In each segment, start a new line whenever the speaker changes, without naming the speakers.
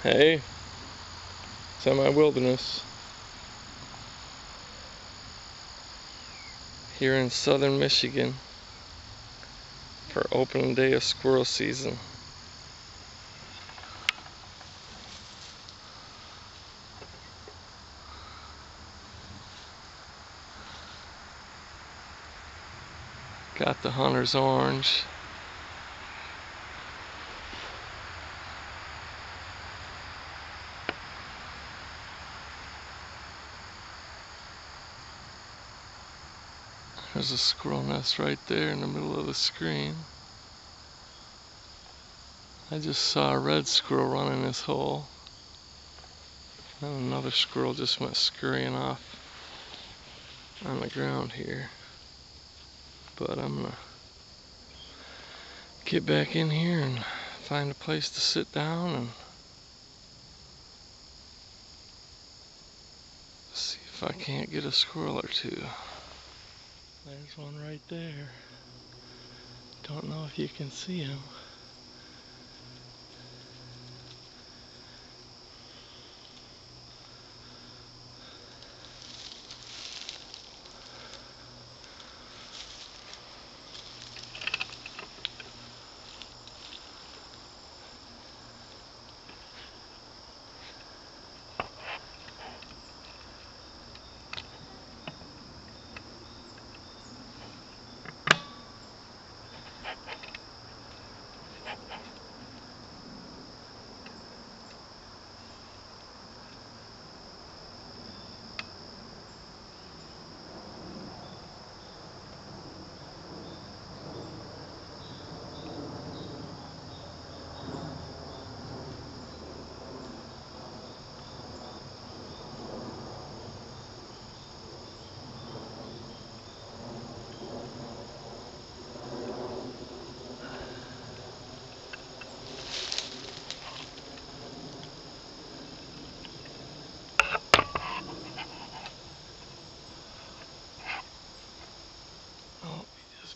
Hey, it's MiWilderness here in southern Michigan for opening day of squirrel season. Got the hunter's orange. There's a squirrel nest right there in the middle of the screen. I just saw a red squirrel run in this hole. And another squirrel just went scurrying off on the ground here. But I'm gonna get back in here and find a place to sit down and see if I can't get a squirrel or two. There's one right there. Don't know if you can see him.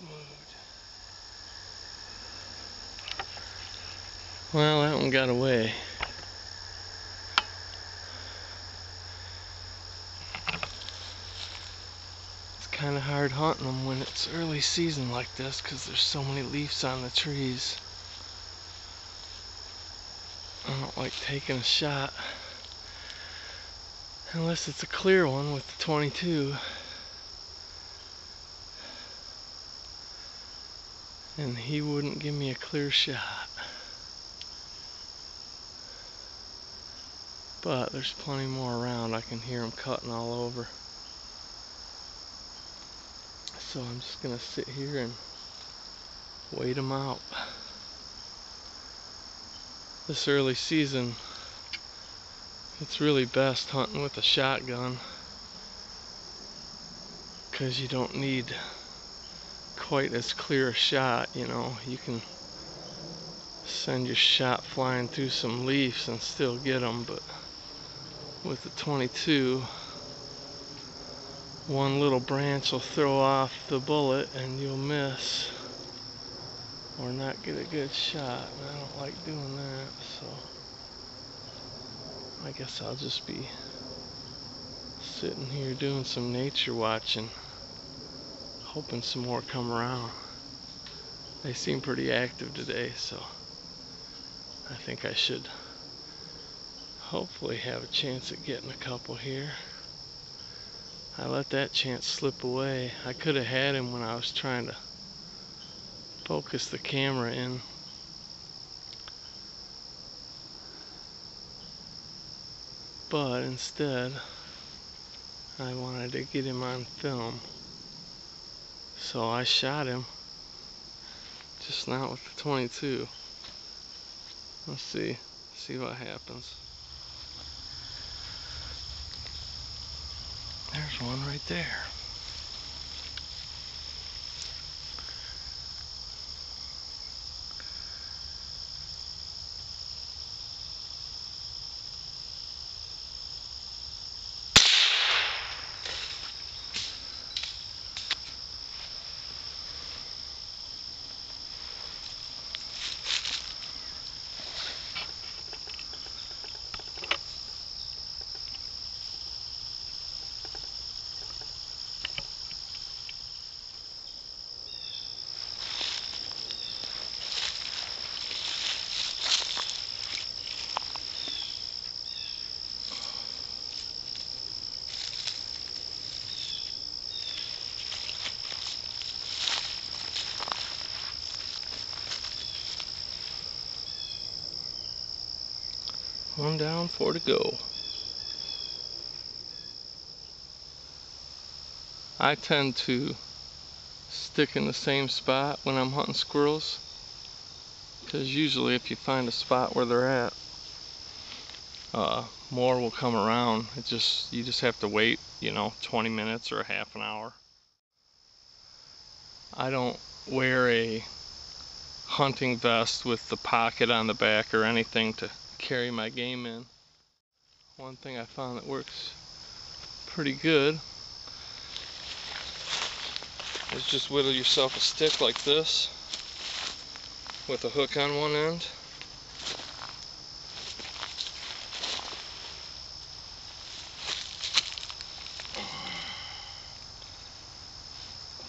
Moved. Well, that one got away. It's kind of hard hunting them when it's early season like this because there's so many leaves on the trees. I don't like taking a shot unless it's a clear one with the 22. And he wouldn't give me a clear shot. But there's plenty more around. I can hear them cutting all over. So I'm just gonna sit here and wait them out. This early season, it's really best hunting with a shotgun because you don't need quite as clear a shot, you know. You can send your shot flying through some leaves and still get them, but with the 22, one little branch will throw off the bullet and you'll miss or not get a good shot, and I don't like doing that, so I guess I'll just be sitting here doing some nature watching, hoping some more come around. They seem pretty active today, so I think I should hopefully have a chance at getting a couple here. I let that chance slip away. I could have had him when I was trying to focus the camera in. But instead, I wanted to get him on film. So I shot him, just not with the 22. Let's see what happens. There's one right there. One down, 4 to go. I tend to stick in the same spot when I'm hunting squirrels, because usually if you find a spot where they're at, more will come around. You just have to wait, 20 minutes or a half an hour. I don't wear a hunting vest with the pocket on the back or anything to carry my game in. One thing I found that works pretty good is just whittle yourself a stick like this with a hook on one end.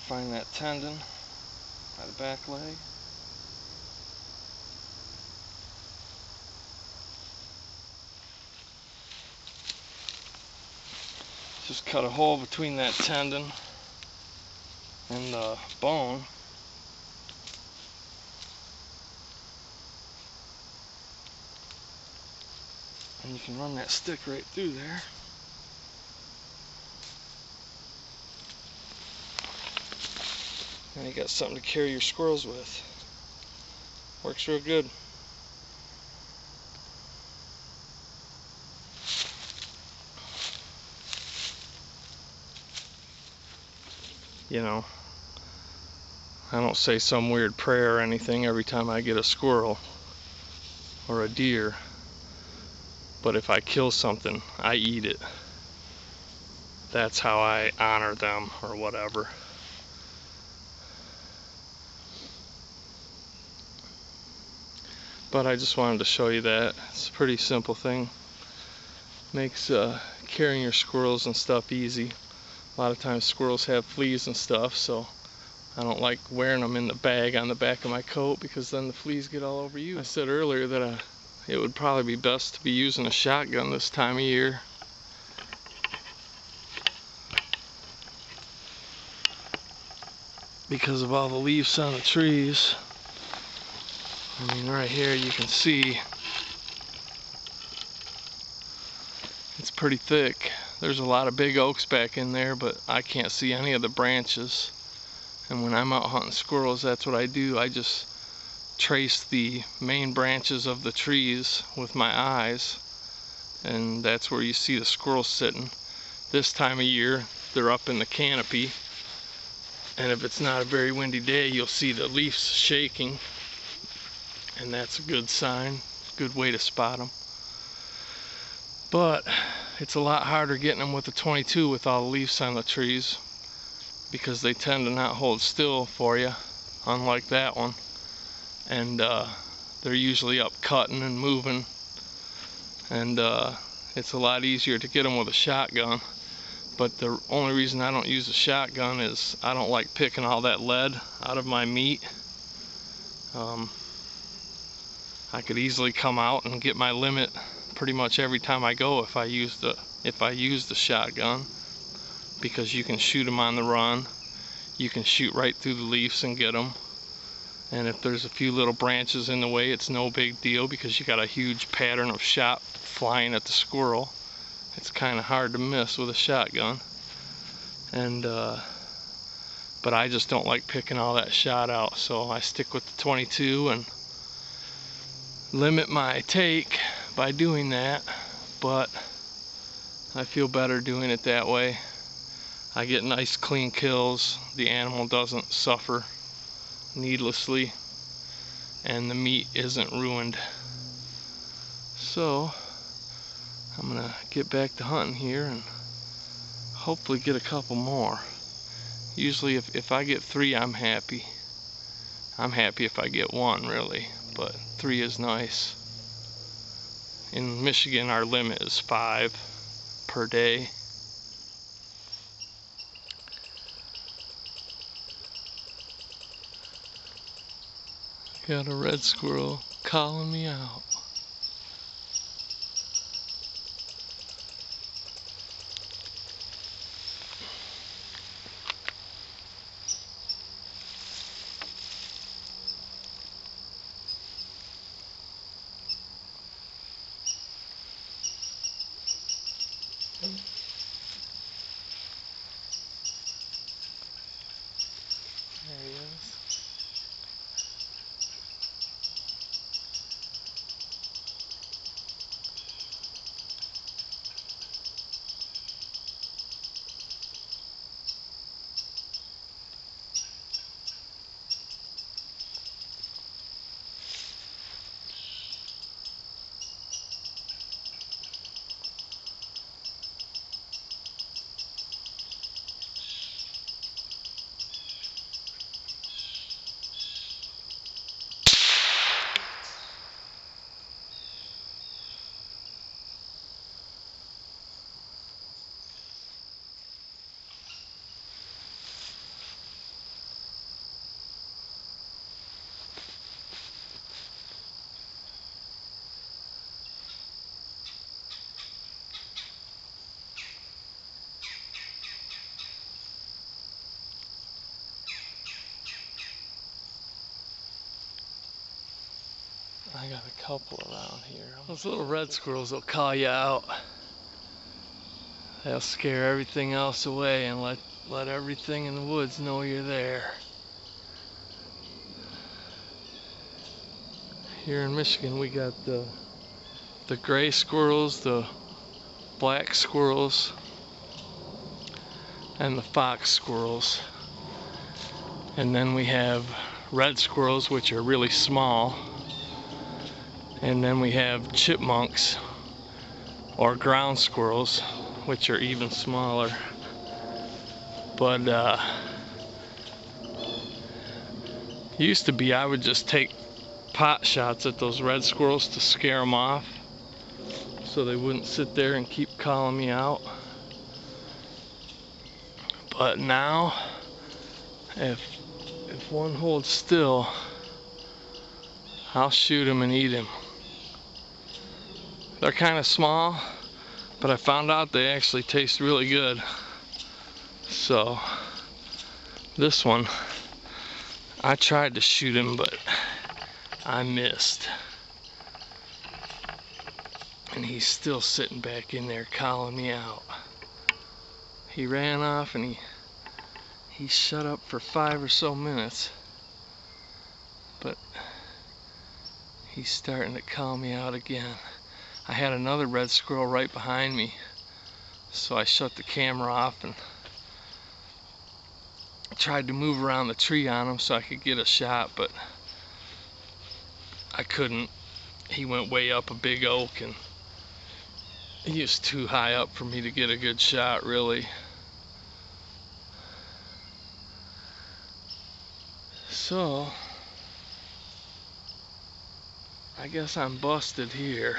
Find that tendon by the back leg. Just cut a hole between that tendon and the bone. And you can run that stick right through there. And you got something to carry your squirrels with. Works real good. I don't say some weird prayer or anything every time I get a squirrel or a deer, but if I kill something, I eat it. That's how I honor them or whatever. But I just wanted to show you that. It's a pretty simple thing. Makes carrying your squirrels and stuff easy. A lot of times squirrels have fleas and stuff, so I don't like wearing them in the bag on the back of my coat, because then the fleas get all over you. I said earlier that it would probably be best to be using a shotgun this time of year. Because of all the leaves on the trees. I mean, right here you can see it's pretty thick. There's a lot of big oaks back in there, but I can't see any of the branches. And when I'm out hunting squirrels, that's what I do. I just trace the main branches of the trees with my eyes, and that's where you see the squirrels sitting. This time of year, they're up in the canopy, and if it's not a very windy day, you'll see the leaves shaking, and that's a good sign, good way to spot them. But it's a lot harder getting them with a 22 with all the leaves on the trees, because they tend to not hold still for you, unlike that one. And they're usually up cutting and moving, and it's a lot easier to get them with a shotgun. But the only reason I don't use a shotgun is I don't like picking all that lead out of my meat. I could easily come out and get my limit pretty much every time I go if I use the shotgun, because you can shoot them on the run. You can shoot right through the leaves and get them. And if there's a few little branches in the way, it's no big deal, because you got a huge pattern of shot flying at the squirrel. It's kind of hard to miss with a shotgun. And but I just don't like picking all that shot out, so I stick with the 22 and limit my take by doing that. But I feel better doing it that way. I get nice clean kills. The animal doesn't suffer needlessly, and the meat isn't ruined. So I'm gonna get back to hunting here and hopefully get a couple more. Usually if I get 3, I'm happy. I'm happy if I get 1, really, but 3 is nice. In Michigan, our limit is 5 per day. Got a red squirrel calling me out. There he is. I got a couple around here. Those little red squirrels will call you out. They'll scare everything else away and let everything in the woods know you're there. Here in Michigan we got the gray squirrels, the black squirrels, and the fox squirrels. And then we have red squirrels, which are really small. And then we have chipmunks, or ground squirrels, which are even smaller. But used to be I would just take pot shots at those red squirrels to scare them off, so they wouldn't sit there and keep calling me out. But now, if one holds still, I'll shoot him and eat him. They're kind of small, but I found out they actually taste really good. So this one, I tried to shoot him, but I missed. And he's still sitting back in there calling me out. He ran off and he shut up for 5 or so minutes. But he's starting to call me out again. I had another red squirrel right behind me, so I shut the camera off and tried to move around the tree on him so I could get a shot, but I couldn't. He went way up a big oak and he was too high up for me to get a good shot, really. So I guess I'm busted here.